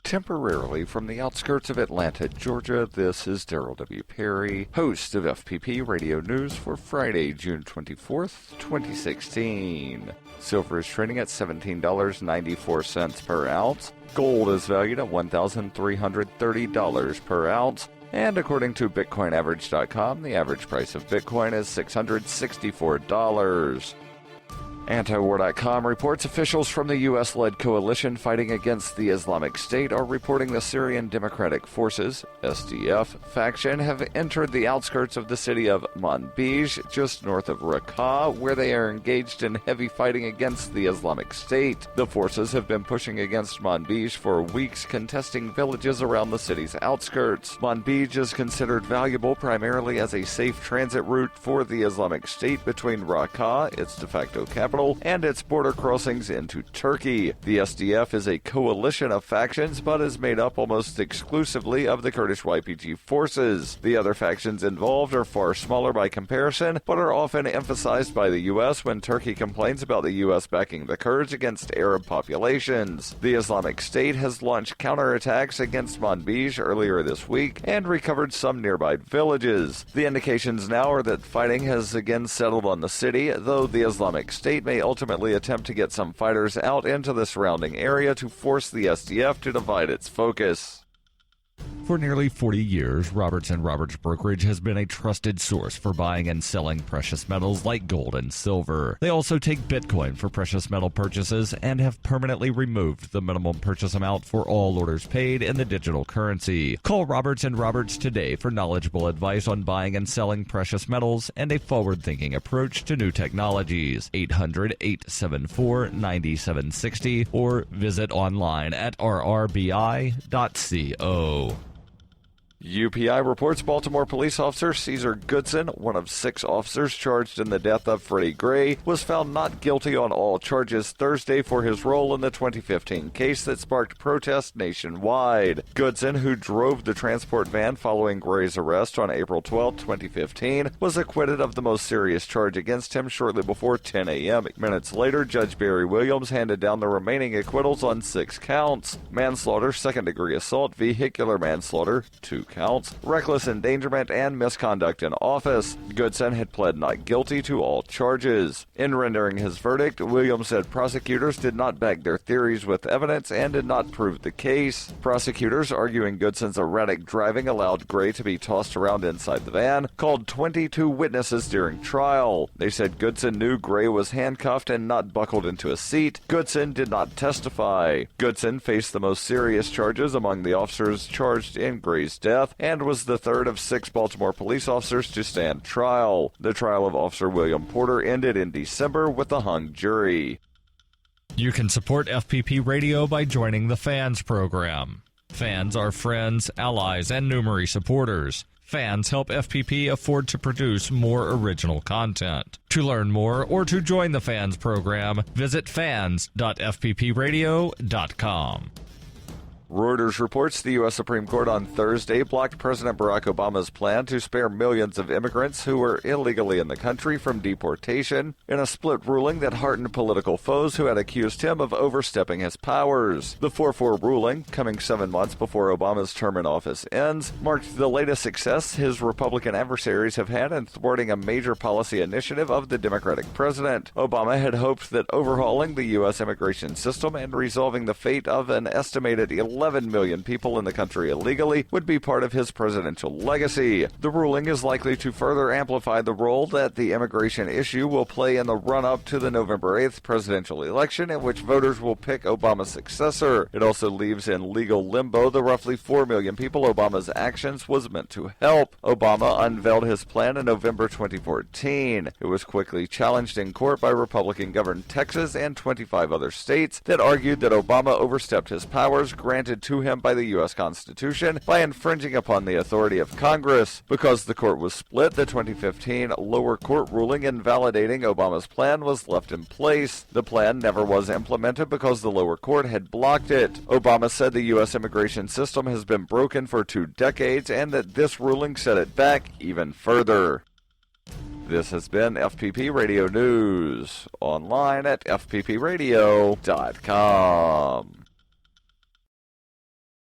Temporarily from the outskirts of Atlanta, Georgia, this is Daryl W. Perry, host of FPP Radio News for Friday, June 24th, 2016. Silver is trading at $17.94 per ounce. Gold is valued at $1,330 per ounce. And according to BitcoinAverage.com, the average price of Bitcoin is $664. Antiwar.com reports officials from the U.S.-led coalition fighting against the Islamic State are reporting the Syrian Democratic Forces, SDF, faction have entered the outskirts of the city of Manbij, just north of Raqqa, where they are engaged in heavy fighting against the Islamic State. The forces have been pushing against Manbij for weeks, contesting villages around the city's outskirts. Manbij is considered valuable primarily as a safe transit route for the Islamic State between Raqqa, its de facto capital, and its border crossings into Turkey. The SDF is a coalition of factions, but is made up almost exclusively of the Kurdish YPG forces. The other factions involved are far smaller by comparison, but are often emphasized by the U.S. when Turkey complains about the U.S. backing the Kurds against Arab populations. The Islamic State has launched counterattacks against Manbij earlier this week and recovered some nearby villages. The indications now are that fighting has again settled on the city, though the Islamic State may ultimately attempt to get some fighters out into the surrounding area to force the SDF to divide its focus. For nearly 40 years, Robertson Roberts brokerage has been a trusted source for buying and selling precious metals like gold and silver. They also take Bitcoin for precious metal purchases and have permanently removed the minimum purchase amount for all orders paid in the digital currency. Call Robertson Roberts today for knowledgeable advice on buying and selling precious metals and a forward-thinking approach to new technologies. 800-874-9760 or visit online at rrbi.co. UPI reports Baltimore police officer Caesar Goodson, one of 6 officers charged in the death of Freddie Gray, was found not guilty on all charges Thursday for his role in the 2015 case that sparked protests nationwide. Goodson, who drove the transport van following Gray's arrest on April 12, 2015, was acquitted of the most serious charge against him shortly before 10 a.m. Minutes later, Judge Barry Williams handed down the remaining acquittals on 6 counts: manslaughter, second-degree assault, vehicular manslaughter, 2 counts, reckless endangerment, and misconduct in office. Goodson had pled not guilty to all charges. In rendering his verdict, Williams said prosecutors did not back their theories with evidence and did not prove the case. Prosecutors, arguing Goodson's erratic driving allowed Gray to be tossed around inside the van, called 22 witnesses during trial. They said Goodson knew Gray was handcuffed and not buckled into a seat. Goodson did not testify. Goodson faced the most serious charges among the officers charged in Gray's death, and was the third of 6 Baltimore police officers to stand trial. The trial of Officer William Porter ended in December with a hung jury. You can support FPP Radio by joining the Fans program. Fans are friends, allies, and Numery supporters. Fans help FPP afford to produce more original content. To learn more or to join the Fans program, visit fans.fppradio.com. Reuters reports the U.S. Supreme Court on Thursday blocked President Barack Obama's plan to spare millions of immigrants who were illegally in the country from deportation in a split ruling that heartened political foes who had accused him of overstepping his powers. The 4-4 ruling, coming 7 months before Obama's term in office ends, marked the latest success his Republican adversaries have had in thwarting a major policy initiative of the Democratic president. Obama had hoped that overhauling the U.S. immigration system and resolving the fate of an estimated 11 million people in the country illegally would be part of his presidential legacy. The ruling is likely to further amplify the role that the immigration issue will play in the run-up to the November 8th presidential election, in which voters will pick Obama's successor. It also leaves in legal limbo the roughly 4 million people Obama's actions was meant to help. Obama unveiled his plan in November 2014. It was quickly challenged in court by Republican-governed Texas and 25 other states that argued that Obama overstepped his powers granted to him by the U.S. Constitution by infringing upon the authority of Congress. Because the court was split, the 2015 lower court ruling invalidating Obama's plan was left in place. The plan never was implemented because the lower court had blocked it. Obama said the U.S. immigration system has been broken for 2 decades and that this ruling set it back even further. This has been FPP Radio News, online at fppradio.com.